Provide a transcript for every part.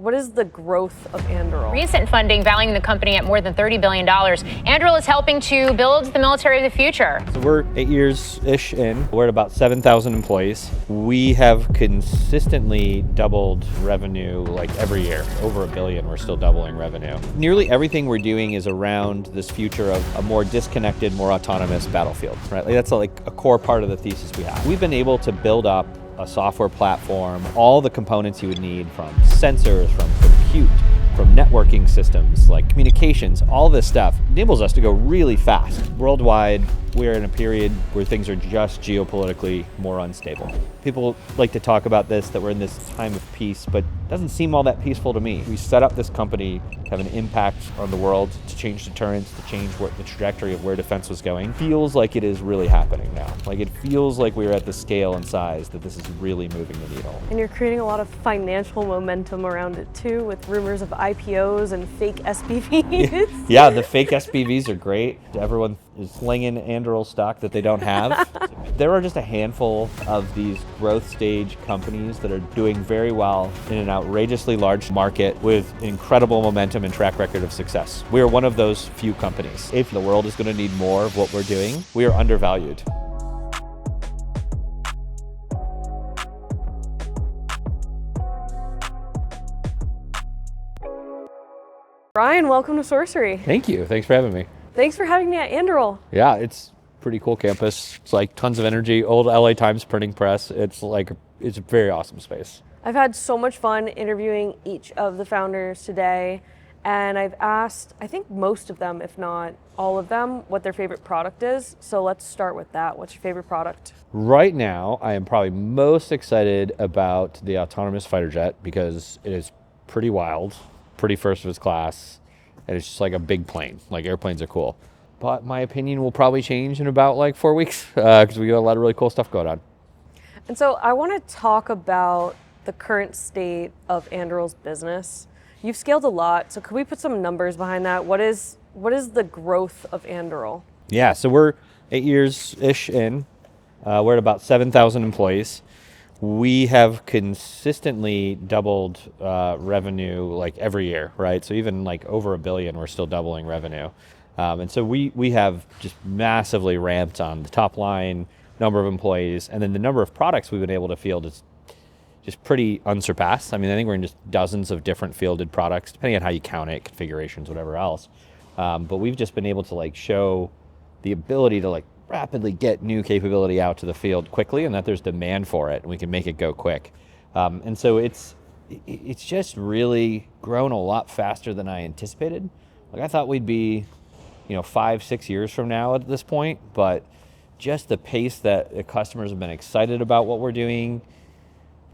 What is the growth of Anduril? Recent funding valuing the company at more than $30 billion. Anduril is helping to build the military of the future. So we're 8 years-ish in. We're at about 7,000 employees. We have consistently doubled revenue like every year. Over $1 billion, we're still doubling revenue. Nearly everything we're doing is around this future of a more disconnected, more autonomous battlefield, right? Like that's like a core part of the thesis we have. We've been able to build up a software platform, all the components you would need from sensors, from compute, from networking systems, like communications, all this stuff enables us to go really fast. Worldwide, we're in a period where things are just geopolitically more unstable. People like to talk about this, that we're in this time of peace, but it doesn't seem all that peaceful to me. We set up this company to have an impact on the world, to change deterrence, to change the trajectory of where defense was going. Feels like it is really happening now. Like it feels like we're at the scale and size that this is really moving the needle. And you're creating a lot of financial momentum around it too, with rumors of IPOs and fake SPVs. Yeah, the fake SPVs are great. Everyone is slinging Anduril stock that they don't have. There are just a handful of these growth stage companies that are doing very well in an outrageously large market with incredible momentum and track record of success. We are one of those few companies. If the world is going to need more of what we're doing, we are undervalued. Ryan, welcome to Sourcery. Thank you. Thanks for having me. Thanks for having me at Anduril. Yeah, it's a pretty cool campus. It's like tons of energy, old LA Times printing press. It's a very awesome space. I've had so much fun interviewing each of the founders today, and I've asked, I think most of them, if not all of them, what their favorite product is. So let's start with that. What's your favorite product? Right now, I am probably most excited about the autonomous fighter jet because it is pretty wild, pretty first of its class, and it's just like a big plane. Like airplanes are cool. But my opinion will probably change in about like 4 weeks because we got a lot of really cool stuff going on. And so I want to talk about the current state of Anduril's business. You've scaled a lot, so could we put some numbers behind that? What is the growth of Anduril? Yeah, so we're 8 years-ish in. We're at about 7,000 employees. We have consistently doubled revenue like every year, right? So even like over $1 billion, we're still doubling revenue. And so we have just massively ramped on the top line, number of employees, and then the number of products we've been able to field is just pretty unsurpassed. I mean, I think we're in just dozens of different fielded products, depending on how you count it, configurations, whatever else. But we've just been able to like show the ability to like rapidly get new capability out to the field quickly, and that there's demand for it, and we can make it go quick. And so it's just really grown a lot faster than I anticipated. Like I thought we'd be 5-6 years from now at this point, but just the pace that the customers have been excited about what we're doing,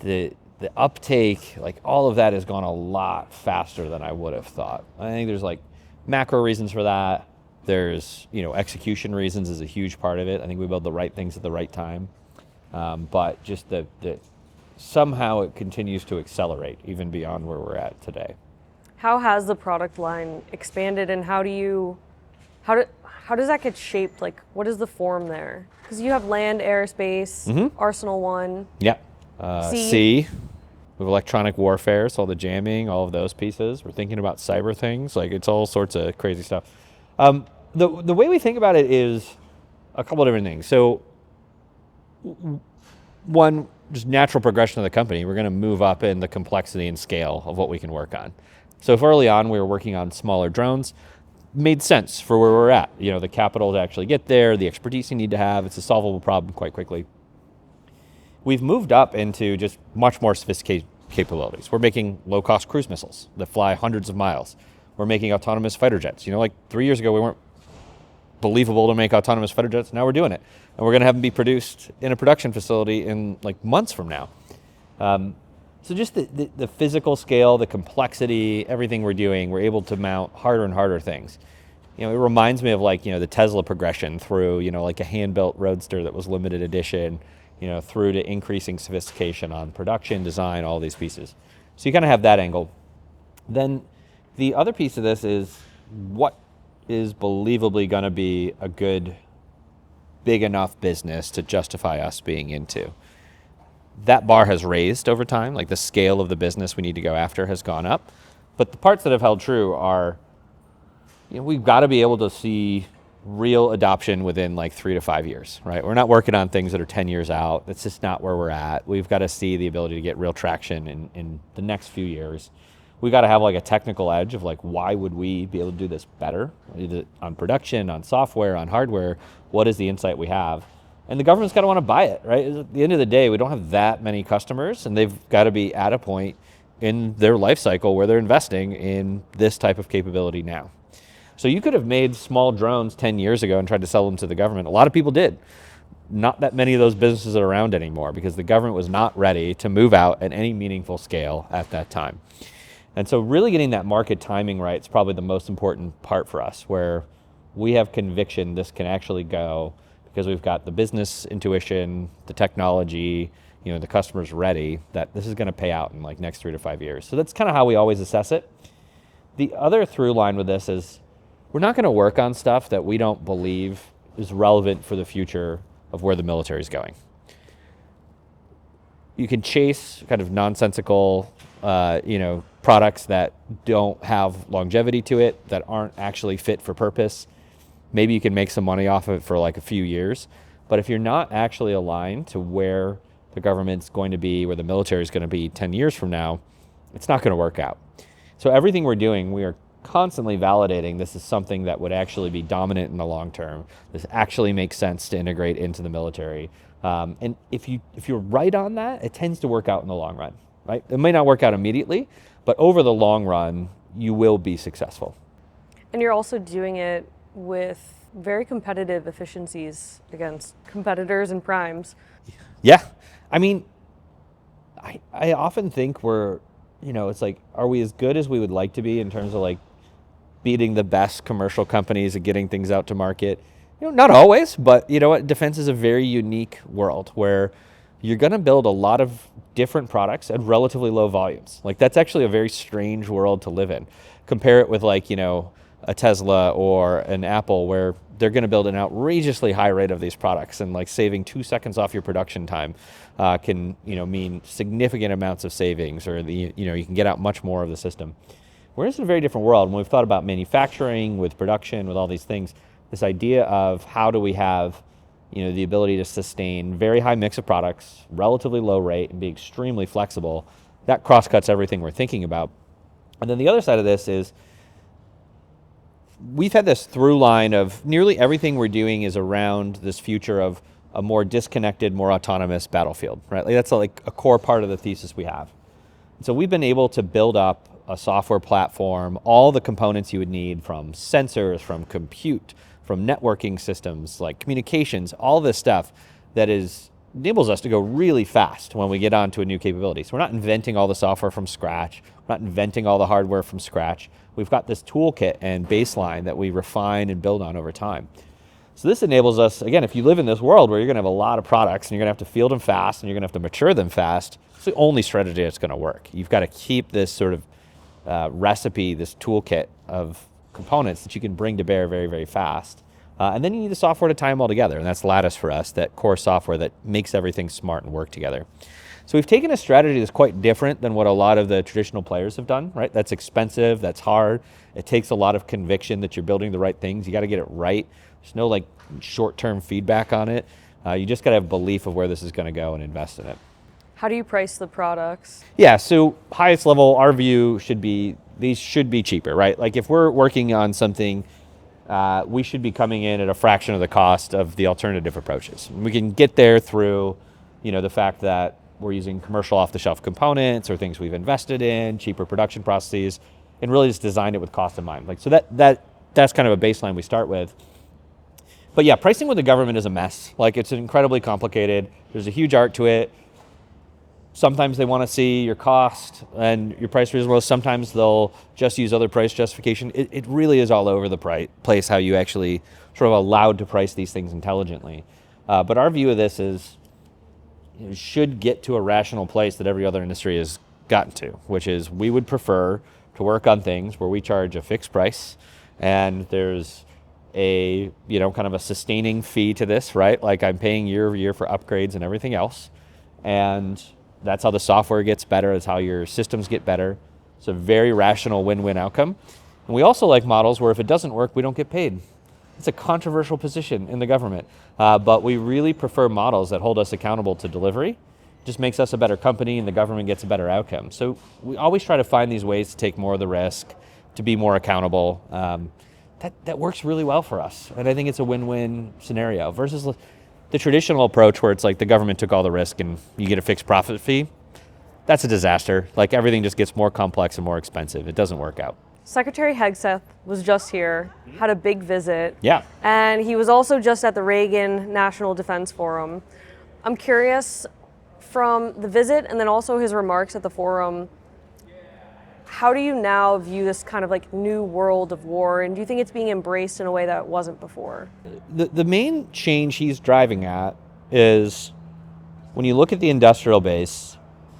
the uptake, like all of that has gone a lot faster than I would have thought. I think there's like macro reasons for that. There's execution reasons is a huge part of it. I think we build the right things at the right time, but just the somehow it continues to accelerate even beyond where we're at today. How has the product line expanded, and how does that get shaped? Like, what is the form there? Because you have land, aerospace, Arsenal One. Yeah. Sea. We have electronic warfare, so all the jamming, all of those pieces. We're thinking about cyber things. Like it's all sorts of crazy stuff. The way we think about it is a couple of different things. So one, just natural progression of the company. We're going to move up in the complexity and scale of what we can work on. So if early on we were working on smaller drones, made sense for where we're at. The capital to actually get there, the expertise you need to have. It's a solvable problem quite quickly. We've moved up into just much more sophisticated capabilities. We're making low-cost cruise missiles that fly hundreds of miles. We're making autonomous fighter jets. Like 3 years ago, we weren't believable to make autonomous fighter jets. Now we're doing it. And we're going to have them be produced in a production facility in like months from now. So just the physical scale, the complexity, everything we're doing, we're able to mount harder and harder things. It reminds me of like, the Tesla progression through, like a hand-built Roadster that was limited edition, through to increasing sophistication on production, design, all these pieces. So you kind of have that angle. Then the other piece of this is what is believably going to be a good, big enough business to justify us being into. that bar has raised over time. Like the scale of the business we need to go after has gone up. But the parts that have held true are, we've got to be able to see real adoption within like 3 to 5 years, right? We're not working on things that are 10 years out. That's just not where we're at. We've got to see the ability to get real traction in the next few years. We've got to have like a technical edge of like, why would we be able to do this better? Either on production, on software, on hardware, what is the insight we have? And the government's got to want to buy it, right? At the end of the day, we don't have that many customers, and they've got to be at a point in their life cycle where they're investing in this type of capability now. So you could have made small drones 10 years ago and tried to sell them to the government. A lot of people did. Not that many of those businesses are around anymore because the government was not ready to move out at any meaningful scale at that time. And so really getting that market timing right is probably the most important part for us, where we have conviction this can actually go because we've got the business intuition, the technology, the customer's ready, that this is going to pay out in like next 3 to 5 years. So that's kind of how we always assess it. The other through line with this is we're not going to work on stuff that we don't believe is relevant for the future of where the military is going. You can chase kind of nonsensical, products that don't have longevity to it, that aren't actually fit for purpose. Maybe you can make some money off of it for like a few years, but if you're not actually aligned to where the government's going to be, where the military is going to be 10 years from now, it's not going to work out. So everything we're doing, we are constantly validating this is something that would actually be dominant in the long term. This actually makes sense to integrate into the military. And if you're right on that, it tends to work out in the long run, right? It may not work out immediately, but over the long run, you will be successful. And you're also doing it with very competitive efficiencies against competitors and primes. Yeah. I mean, I often think we're, it's like, are we as good as we would like to be in terms of like beating the best commercial companies and getting things out to market? Not always, but defense is a very unique world where you're going to build a lot of different products at relatively low volumes. Like that's actually a very strange world to live in. Compare it with like, a Tesla or an Apple, where they're going to build an outrageously high rate of these products, and like saving 2 seconds off your production time can mean significant amounts of savings, or you can get out much more of the system. We're in a very different world. When we've thought about manufacturing, with production, with all these things, this idea of how do we have the ability to sustain very high mix of products, relatively low rate, and be extremely flexible, that cross-cuts everything we're thinking about. And then the other side of this is we've had this through line of nearly everything we're doing is around this future of a more disconnected, more autonomous battlefield, right? Like that's like a core part of the thesis we have. So we've been able to build up a software platform, all the components you would need, from sensors, from compute, from networking systems, like communications, all this stuff that enables us to go really fast when we get onto a new capability. So we're not inventing all the software from scratch. We're not inventing all the hardware from scratch. We've got this toolkit and baseline that we refine and build on over time. So this enables us, again, if you live in this world where you're going to have a lot of products and you're going to have to field them fast and you're going to have to mature them fast, it's the only strategy that's going to work. You've got to keep this sort of recipe, this toolkit of components that you can bring to bear very, very fast. And then you need the software to tie them all together, and that's Lattice for us, that core software that makes everything smart and work together. So we've taken a strategy that's quite different than what a lot of the traditional players have done, right? That's expensive, that's hard. It takes a lot of conviction that you're building the right things. You got to get it right. There's no like short-term feedback on it. You just got to have belief of where this is going to go and invest in it. How do you price the products? Yeah, so highest level, our view should be, these should be cheaper, right? Like if we're working on something, we should be coming in at a fraction of the cost of the alternative approaches. We can get there through, the fact that we're using commercial off-the-shelf components or things we've invested in, cheaper production processes, and really just designed it with cost in mind. Like so that's kind of a baseline we start with. But yeah, pricing with the government is a mess. Like it's incredibly complicated. There's a huge art to it. Sometimes they want to see your cost and your price reasonable. Sometimes they'll just use other price justification. It really is all over the place how you actually sort of allowed to price these things intelligently. But our view of this is it should get to a rational place that every other industry has gotten to, which is we would prefer to work on things where we charge a fixed price and there's a, kind of a sustaining fee to this, right? Like I'm paying year over year for upgrades and everything else. And that's how the software gets better. That's how your systems get better. It's a very rational win-win outcome. And we also like models where if it doesn't work, we don't get paid. It's a controversial position in the government, but we really prefer models that hold us accountable to delivery. It just makes us a better company and the government gets a better outcome. So we always try to find these ways to take more of the risk, to be more accountable. That works really well for us. And I think it's a win-win scenario versus the traditional approach where it's like the government took all the risk and you get a fixed profit fee. That's a disaster. Like everything just gets more complex and more expensive. It doesn't work out. Secretary Hegseth was just here, had a big visit. Yeah. And he was also just at the Reagan National Defense Forum. I'm curious, from the visit and then also his remarks at the forum, how do you now view this kind of like new world of war? And do you think it's being embraced in a way that it wasn't before? The main change he's driving at is when you look at the industrial base,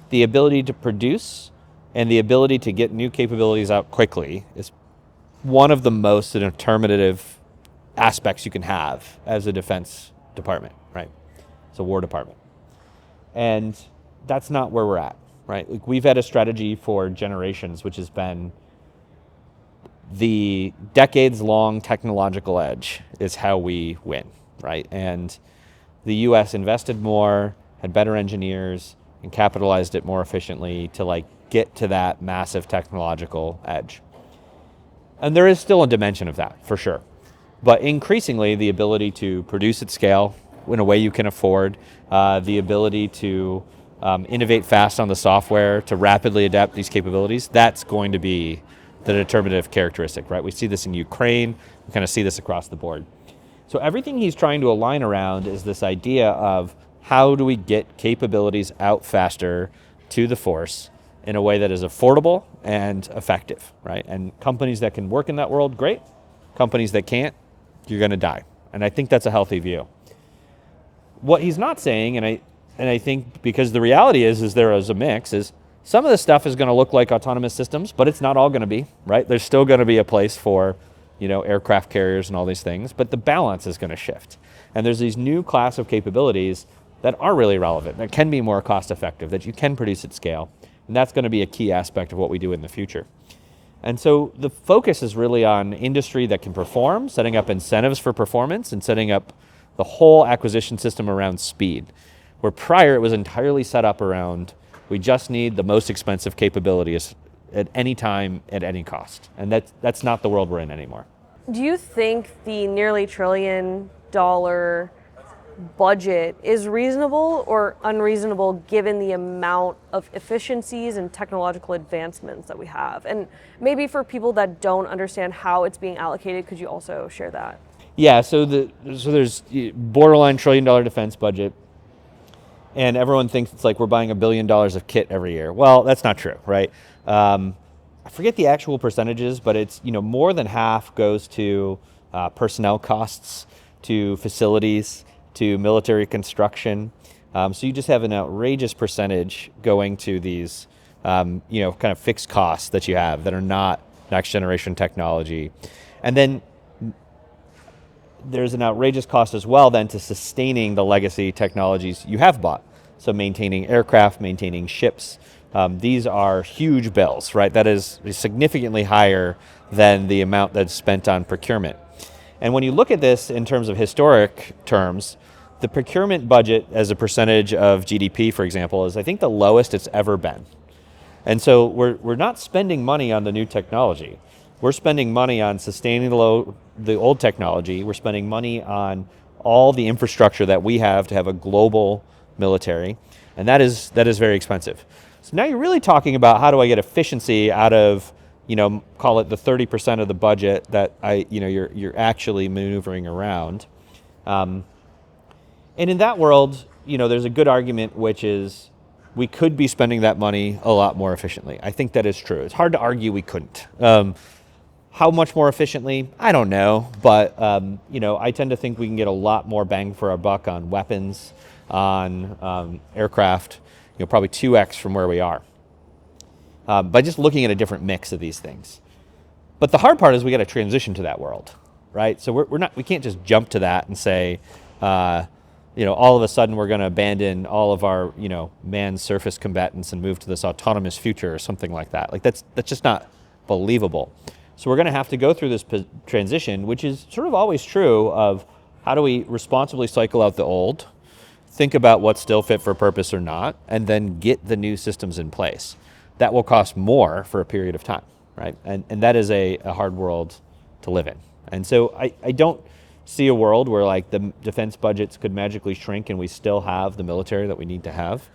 the ability to produce and the ability to get new capabilities out quickly is one of the most determinative aspects you can have as a defense department, right? It's a war department. And that's not where we're at, right? Like we've had a strategy for generations, which has been the decades-long technological edge is how we win, right? And the U.S. invested more, had better engineers, and capitalized it more efficiently to like get to that massive technological edge. And there is still a dimension of that, for sure. But increasingly, the ability to produce at scale in a way you can afford, the ability to innovate fast on the software, to rapidly adapt these capabilities, that's going to be the determinative characteristic, right? We see this in Ukraine, we kind of see this across the board. So everything he's trying to align around is this idea of how do we get capabilities out faster to the force in a way that is affordable and effective, right? And companies that can work in that world, great. Companies that can't, you're gonna die. And I think that's a healthy view. What he's not saying, and I think because the reality is there is a mix, is some of this stuff is gonna look like autonomous systems, but it's not all gonna be, right? There's still gonna be a place for, aircraft carriers and all these things, but the balance is gonna shift. And there's these new class of capabilities that are really relevant, that can be more cost effective, that you can produce at scale. And that's going to be a key aspect of what we do in the future. And so the focus is really on industry that can perform, setting up incentives for performance, and setting up the whole acquisition system around speed. Where prior it was entirely set up around, we just need the most expensive capabilities at any time, at any cost. And that's not the world we're in anymore. Do you think the nearly $1 trillion budget is reasonable or unreasonable given the amount of efficiencies and technological advancements that we have? And maybe for people that don't understand how it's being allocated, could you also share that? Yeah, so there's borderline $1 trillion defense budget, and everyone thinks it's like we're buying $1 billion of kit every year. Well, that's not true, right? I forget the actual percentages, but it's more than half goes to personnel costs, to facilities, to military construction. So you just have an outrageous percentage going to these, kind of fixed costs that you have that are not next generation technology. And then there's an outrageous cost as well then to sustaining the legacy technologies you have bought. So maintaining aircraft, maintaining ships. These are huge bills, right? That is significantly higher than the amount that's spent on procurement. And when you look at this in terms of historic terms, the procurement budget as a percentage of GDP, for example, is I think the lowest it's ever been. And so we're not spending money on the new technology. We're spending money on sustaining the old technology. We're spending money on all the infrastructure that we have to have a global military. And that is very expensive. So now you're really talking about how do I get efficiency out of, call it the 30% of the budget that you're actually maneuvering around. And in that world, there's a good argument, which is we could be spending that money a lot more efficiently. I think that is true. It's hard to argue we couldn't. How much more efficiently? I don't know. But, I tend to think we can get a lot more bang for our buck on weapons, on aircraft, probably 2x from where we are. By just looking at a different mix of these things. But the hard part is we got to transition to that world, right? So we can't just jump to that and say, all of a sudden we're going to abandon all of our, manned surface combatants and move to this autonomous future or something like that. Like that's just not believable. So we're going to have to go through this transition, which is sort of always true of how do we responsibly cycle out the old, think about what's still fit for purpose or not, and then get the new systems in place. That will cost more for a period of time, right? And that is a hard world to live in. And so I don't see a world where like the defense budgets could magically shrink and we still have the military that we need to have.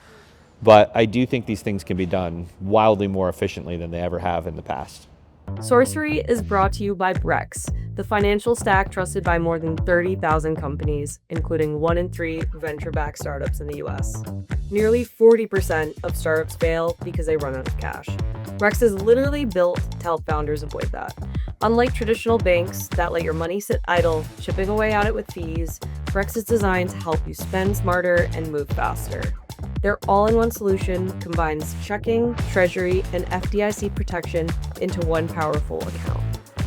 But I do think these things can be done wildly more efficiently than they ever have in the past. Sourcery is brought to you by Brex, the financial stack trusted by more than 30,000 companies, including 1 in 3 venture-backed startups in the US. Nearly 40% of startups fail because they run out of cash. Brex is literally built to help founders avoid that. Unlike traditional banks that let your money sit idle, chipping away at it with fees, Brex is designed to help you spend smarter and move faster. Their all-in-one solution combines checking, treasury, and FDIC protection into one powerful account.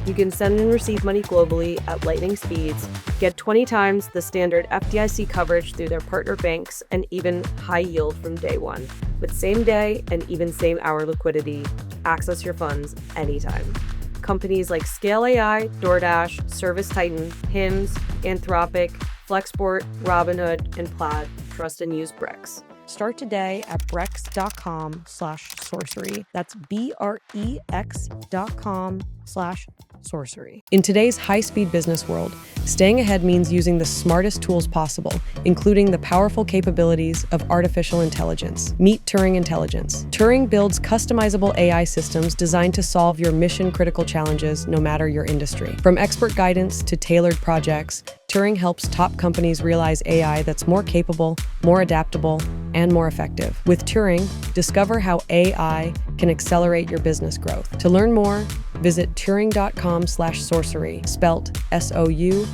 You can send and receive money globally at lightning speeds, get 20 times the standard FDIC coverage through their partner banks, and even high yield from day one. With same-day and even same-hour liquidity, access your funds anytime. Companies like Scale AI, DoorDash, ServiceTitan, Hims, Anthropic, Flexport, Robinhood, and Plaid trust and use Brex. Start today at brex.com/sorcery. That's BREX.com/sorcery. In today's high-speed business world, staying ahead means using the smartest tools possible, including the powerful capabilities of artificial intelligence. Meet Turing Intelligence. Turing builds customizable AI systems designed to solve your mission-critical challenges no matter your industry. From expert guidance to tailored projects, Turing helps top companies realize AI that's more capable, more adaptable, and more effective. With Turing, discover how AI can accelerate your business growth. To learn more, visit turing.com/sorcery, spelt SOURCERY.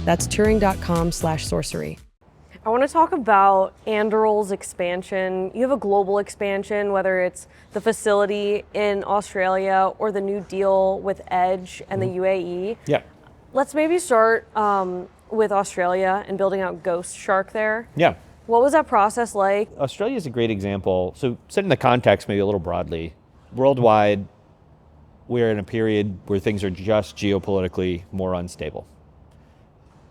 That's turing.com/sorcery. I want to talk about Anduril's expansion. You have a global expansion, whether it's the facility in Australia or the new deal with Edge and the UAE. Yeah. Let's maybe start with Australia and building out Ghost Shark there. Yeah. What was that process like? Australia is a great example. So setting the context maybe a little broadly, worldwide, we're in a period where things are just geopolitically more unstable.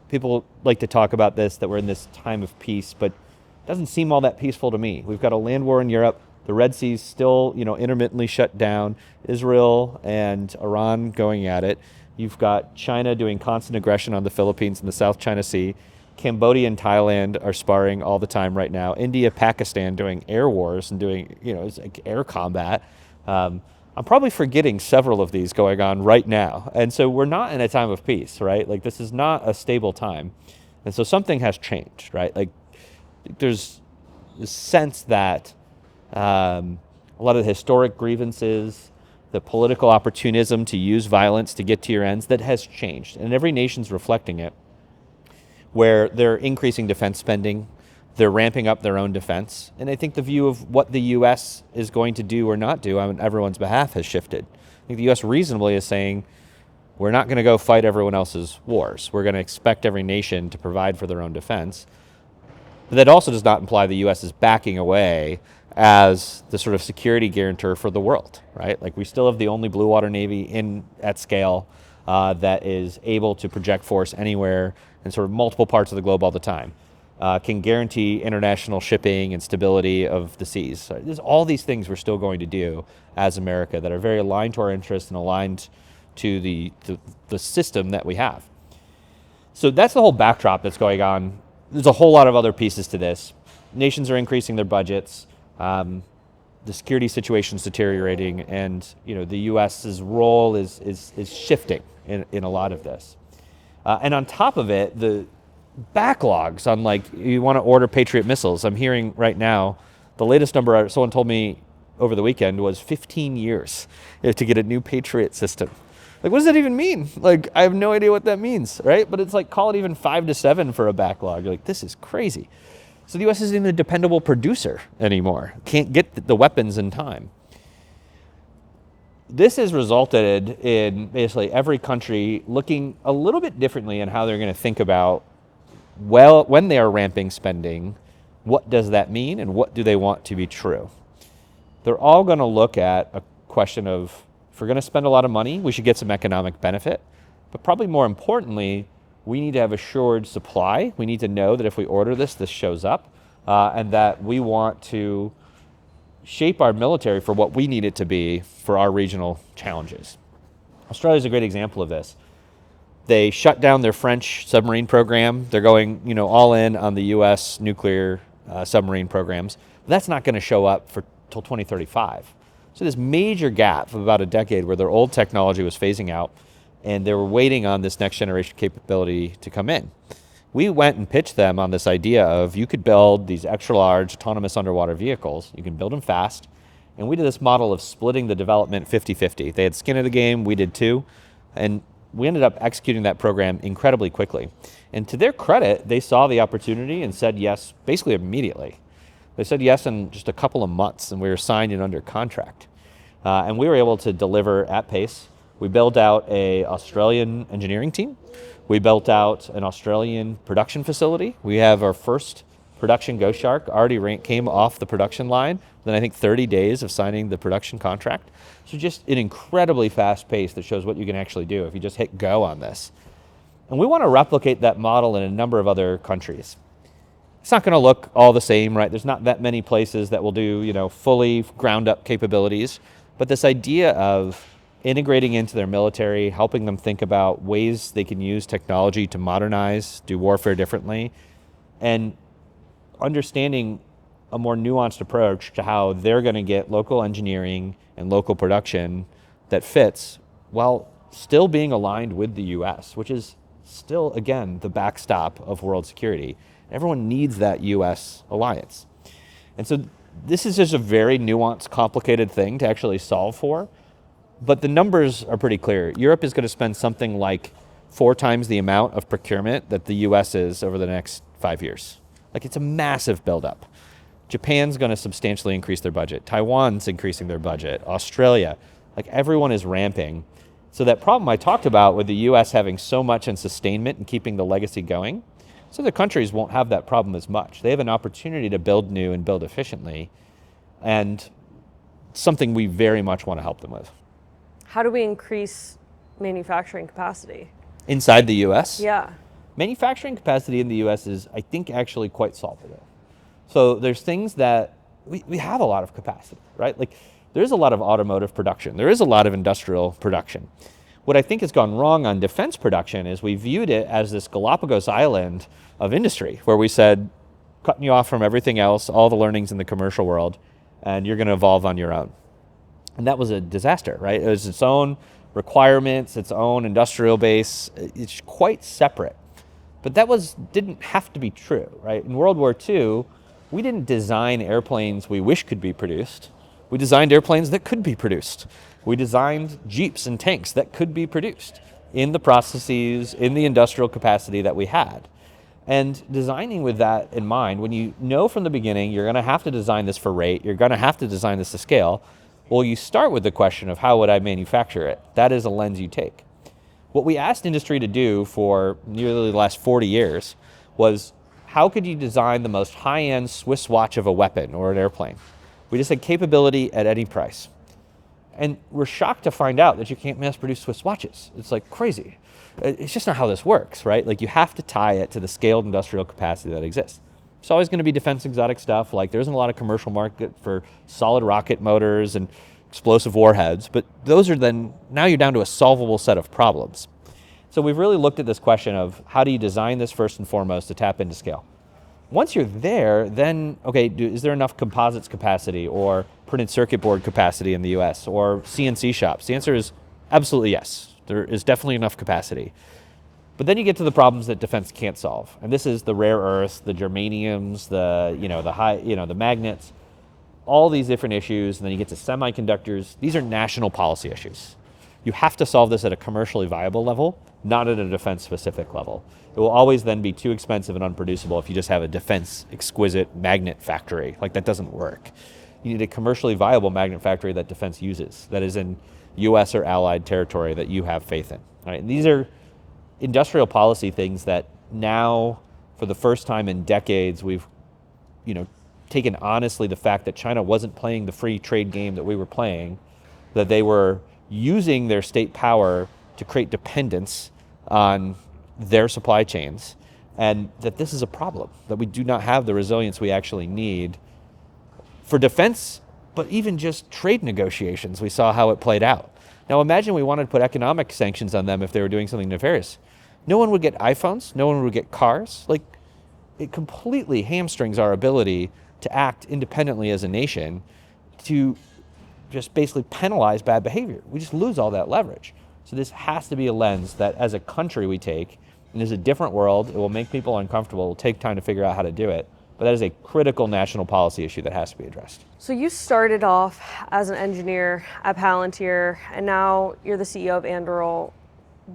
People like to talk about this, that we're in this time of peace, but it doesn't seem all that peaceful to me. We've got a land war in Europe. The Red Sea's still, intermittently shut down. Israel and Iran going at it. You've got China doing constant aggression on the Philippines and the South China Sea. Cambodia and Thailand are sparring all the time right now. India, Pakistan doing air wars and doing, it's like air combat. I'm probably forgetting several of these going on right now. And so we're not in a time of peace, right? Like this is not a stable time. And so something has changed, right? Like there's this sense that a lot of the historic grievances, the political opportunism to use violence to get to your ends, that has changed. And every nation's reflecting it, where they're increasing defense spending, they're ramping up their own defense. And I think the view of what the U.S. is going to do or not do on everyone's behalf has shifted. I think the U.S. reasonably is saying, we're not going to go fight everyone else's wars. We're going to expect every nation to provide for their own defense. But that also does not imply the U.S. is backing away as the sort of security guarantor for the world, right? Like we still have the only blue water navy at scale that is able to project force anywhere in sort of multiple parts of the globe all the time, can guarantee international shipping and stability of the seas. So there's all these things we're still going to do as America that are very aligned to our interests and aligned to the system that we have. So that's the whole backdrop that's going on. There's a whole lot of other pieces to this. Nations are increasing their budgets. The security situation is deteriorating, and the U.S.'s role is shifting in a lot of this. And on top of it, the backlogs on you want to order Patriot missiles. I'm hearing right now, the latest number someone told me over the weekend was 15 years to get a new Patriot system. What does that even mean? I have no idea what that means, right? But it's call it even 5 to 7 for a backlog. You're this is crazy. So the U.S. isn't even a dependable producer anymore. Can't get the weapons in time. This has resulted in basically every country looking a little bit differently in how they're going to think about when they are ramping spending, what does that mean and what do they want to be true? They're all going to look at a question of, if we're going to spend a lot of money, we should get some economic benefit. But probably more importantly, we need to have assured supply. We need to know that if we order this, this shows up, and that we want to shape our military for what we need it to be for our regional challenges. Australia is a great example of this. They shut down their French submarine program. They're going, all in on the U.S. nuclear submarine programs. But that's not going to show up till 2035. So this major gap of about a decade where their old technology was phasing out, and they were waiting on this next generation capability to come in. We went and pitched them on this idea of, you could build these extra large autonomous underwater vehicles. You can build them fast. And we did this model of splitting the development 50-50. They had skin in the game, we did too. And we ended up executing that program incredibly quickly. And to their credit, they saw the opportunity and said yes, basically immediately. They said yes in just a couple of months, and we were signed and under contract. And we were able to deliver at pace. We built out an Australian engineering team. We built out an Australian production facility. We have our first production Ghost Shark already came off the production line within, I think, 30 days of signing the production contract. So just an incredibly fast pace that shows what you can actually do if you just hit go on this. And we want to replicate that model in a number of other countries. It's not going to look all the same, right? There's not that many places that will do, fully ground up capabilities. But this idea of integrating into their military, helping them think about ways they can use technology to modernize, do warfare differently, and understanding a more nuanced approach to how they're going to get local engineering and local production that fits while still being aligned with the US, which is still, again, the backstop of world security. Everyone needs that US alliance. And so this is just a very nuanced, complicated thing to actually solve for. But the numbers are pretty clear. Europe is going to spend something like 4 times the amount of procurement that the US is over the next 5 years. Like, it's a massive buildup. Japan's going to substantially increase their budget. Taiwan's increasing their budget. Australia, like, everyone is ramping. So that problem I talked about with the US having so much in sustainment and keeping the legacy going, so the countries won't have that problem as much. They have an opportunity to build new and build efficiently, and something we very much want to help them with. How do we increase manufacturing capacity? Inside the US? Yeah. Manufacturing capacity in the US is, I think, actually quite solvable. So there's things that we have a lot of capacity, right? Like, there's a lot of automotive production. There is a lot of industrial production. What I think has gone wrong on defense production is we viewed it as this Galapagos island of industry, where we said, cutting you off from everything else, all the learnings in the commercial world, and you're going to evolve on your own. And that was a disaster, right? It was its own requirements, its own industrial base. It's quite separate. But that didn't have to be true, right? In World War II, we didn't design airplanes we wish could be produced. We designed airplanes that could be produced. We designed jeeps and tanks that could be produced in the processes, in the industrial capacity that we had. And designing with that in mind, when you know from the beginning you're going to have to design this for rate, you're going to have to design this to scale, well, you start with the question of how would I manufacture it? That is a lens you take. What we asked industry to do for nearly the last 40 years was, how could you design the most high-end Swiss watch of a weapon or an airplane? We just said capability at any price. And we're shocked to find out that you can't mass produce Swiss watches. It's like crazy. It's just not how this works, right? Like, you have to tie it to the scaled industrial capacity that exists. It's always going to be defense exotic stuff. Like, there isn't a lot of commercial market for solid rocket motors and explosive warheads, but those are then, now you're down to a solvable set of problems. So we've really looked at this question of, how do you design this first and foremost to tap into scale? Once you're there, then, okay, is there enough composites capacity or printed circuit board capacity in the US or CNC shops? The answer is absolutely yes. There is definitely enough capacity. But then you get to the problems that defense can't solve. And this is the rare earths, the germaniums, the magnets, all these different issues. And then you get to semiconductors. These are national policy issues. You have to solve this at a commercially viable level, not at a defense specific level. It will always then be too expensive and unproducible if you just have a defense exquisite magnet factory. Like, that doesn't work. You need a commercially viable magnet factory that defense uses, that is in US or allied territory that you have faith in. Right? And these are industrial policy things that now for the first time in decades, we've, taken honestly the fact that China wasn't playing the free trade game that we were playing, that they were using their state power to create dependence on their supply chains, and that this is a problem, that we do not have the resilience we actually need for defense, but even just trade negotiations. We saw how it played out. Now imagine we wanted to put economic sanctions on them if they were doing something nefarious. No one would get iPhones, no one would get cars. It completely hamstrings our ability to act independently as a nation to just basically penalize bad behavior. We just lose all that leverage. So this has to be a lens that as a country we take, and it's a different world, it will make people uncomfortable, it will take time to figure out how to do it, but that is a critical national policy issue that has to be addressed. So you started off as an engineer at Palantir, and now you're the CEO of Anduril.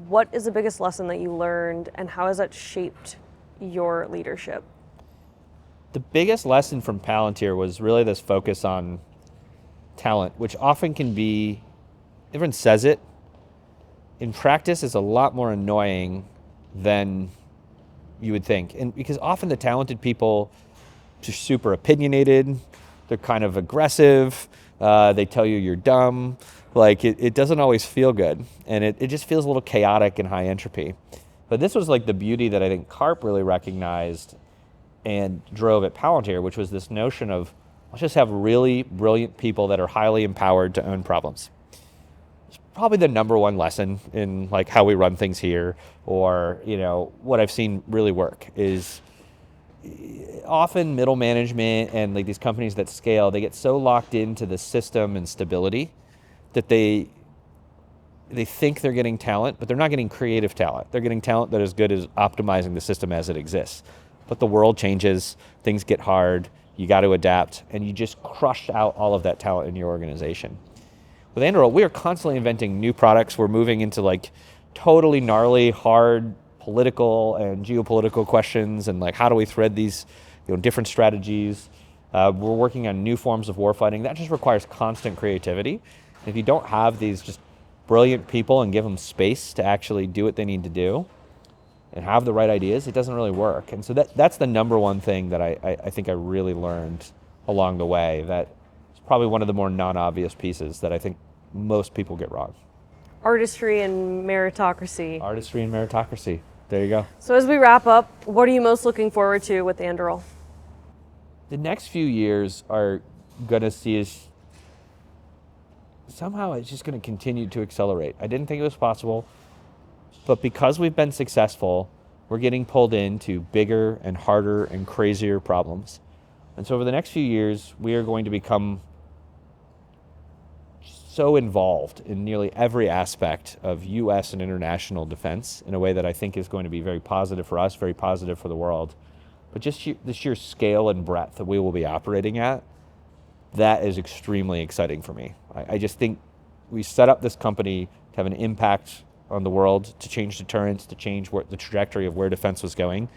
What is the biggest lesson that you learned, and how has that shaped your leadership? The biggest lesson from Palantir was really this focus on talent, which often can be, everyone says it, in practice is a lot more annoying than you would think. And because often the talented people are super opinionated, they're kind of aggressive, they tell you you're dumb, it doesn't always feel good. And it just feels a little chaotic and high entropy. But this was the beauty that I think Karp really recognized and drove at Palantir, which was this notion of, let's just have really brilliant people that are highly empowered to own problems. It's probably the number one lesson in how we run things here, or what I've seen really work is often middle management and these companies that scale, they get so locked into the system and stability that they think they're getting talent, but they're not getting creative talent. They're getting talent that is good as optimizing the system as it exists. But the world changes, things get hard, you got to adapt, and you just crush out all of that talent in your organization. With Anduril, we are constantly inventing new products. We're moving into totally gnarly, hard political and geopolitical questions, and how do we thread these different strategies. We're working on new forms of warfighting. That just requires constant creativity. And if you don't have these just brilliant people and give them space to actually do what they need to do and have the right ideas, it doesn't really work. And so that's the number one thing that I think I really learned along the way. That it's probably one of the more non-obvious pieces that I think most people get wrong. Artistry and meritocracy. Artistry and meritocracy. There you go. So as we wrap up, what are you most looking forward to with Anduril? The next few years are going to see us, somehow it's just going to continue to accelerate. I didn't think it was possible. But because we've been successful, we're getting pulled into bigger and harder and crazier problems. And so over the next few years, we are going to become so involved in nearly every aspect of U.S. and international defense in a way that I think is going to be very positive for us, very positive for the world. But just the sheer scale and breadth that we will be operating at, that is extremely exciting for me. I just think we set up this company to have an impact on the world, to change deterrence, to change the trajectory of where defense was going.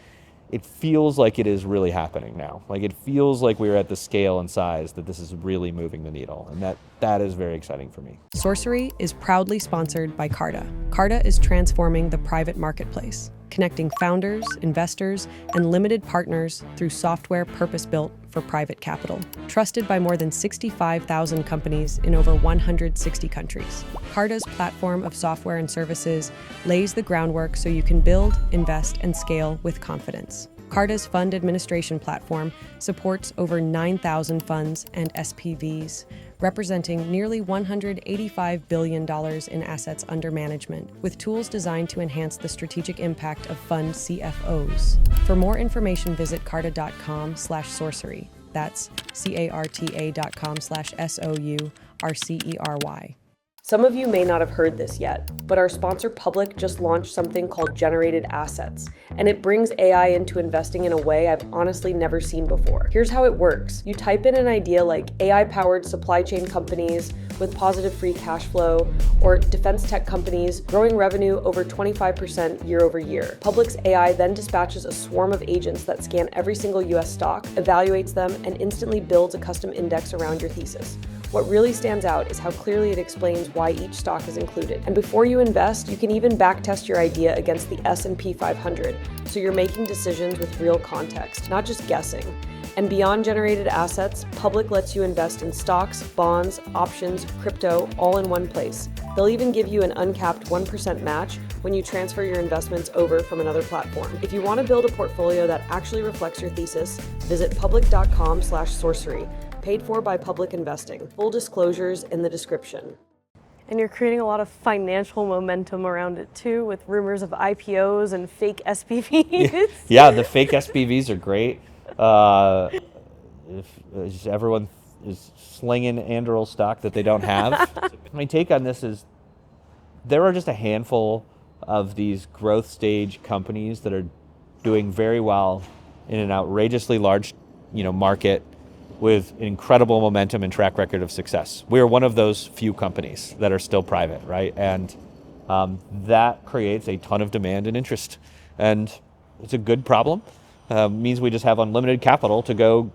It feels like it is really happening now. It feels like we're at the scale and size that this is really moving the needle. And that is very exciting for me. Sourcery is proudly sponsored by Carta. Carta is transforming the private marketplace, connecting founders, investors, and limited partners through software purpose-built for private capital. Trusted by more than 65,000 companies in over 160 countries. Carta's platform of software and services lays the groundwork so you can build, invest, and scale with confidence. Carta's fund administration platform supports over 9,000 funds and SPVs, representing nearly $185 billion in assets under management, with tools designed to enhance the strategic impact of fund CFOs. For more information, visit carta.com/sorcery. That's carta.com/SOURCERY. Some of you may not have heard this yet, but our sponsor Public just launched something called Generated Assets, and it brings AI into investing in a way I've honestly never seen before. Here's how it works. You type in an idea like AI-powered supply chain companies with positive free cash flow, or defense tech companies growing revenue over 25% year over year. Public's AI then dispatches a swarm of agents that scan every single US stock, evaluates them, and instantly builds a custom index around your thesis. What really stands out is how clearly it explains why each stock is included. And before you invest, you can even backtest your idea against the S&P 500, so you're making decisions with real context, not just guessing. And beyond generated assets, Public lets you invest in stocks, bonds, options, crypto, all in one place. They'll even give you an uncapped 1% match when you transfer your investments over from another platform. If you want to build a portfolio that actually reflects your thesis, visit public.com/Sourcery, paid for by Public Investing. Full disclosures in the description. And you're creating a lot of financial momentum around it too, with rumors of IPOs and fake SPVs. Yeah, the fake SPVs are great. If everyone is slinging Anduril stock that they don't have. My take on this is there are just a handful of these growth stage companies that are doing very well in an outrageously large, market with incredible momentum and track record of success. We are one of those few companies that are still private, right? And that creates a ton of demand and interest. And it's a good problem. Means we just have unlimited capital to go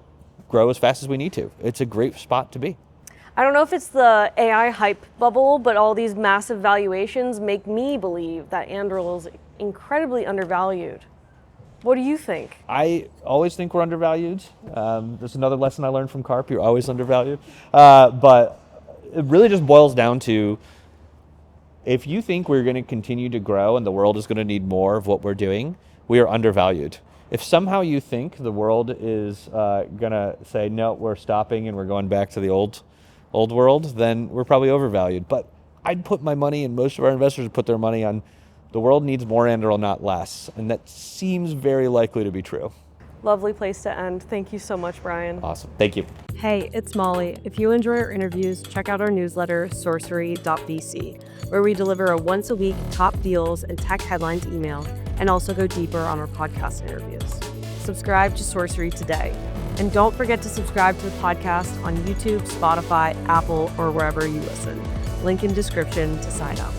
grow as fast as we need to. It's a great spot to be. I don't know if it's the AI hype bubble, but all these massive valuations make me believe that Anduril is incredibly undervalued. What do you think? I always think we're undervalued. There's another lesson I learned from Carp. You're always undervalued. But it really just boils down to, if you think we're going to continue to grow and the world is going to need more of what we're doing, we are undervalued. If somehow you think the world is going to say, no, we're stopping and we're going back to the old world, then we're probably overvalued. But I'd put my money, and most of our investors would put their money on, the world needs more Anduril, not less. And that seems very likely to be true. Lovely place to end. Thank you so much, Brian. Awesome. Thank you. Hey, it's Molly. If you enjoy our interviews, check out our newsletter, Sourcery.vc, where we deliver a once-a-week top deals and tech headlines email, and also go deeper on our podcast interviews. Subscribe to Sourcery today. And don't forget to subscribe to the podcast on YouTube, Spotify, Apple, or wherever you listen. Link in description to sign up.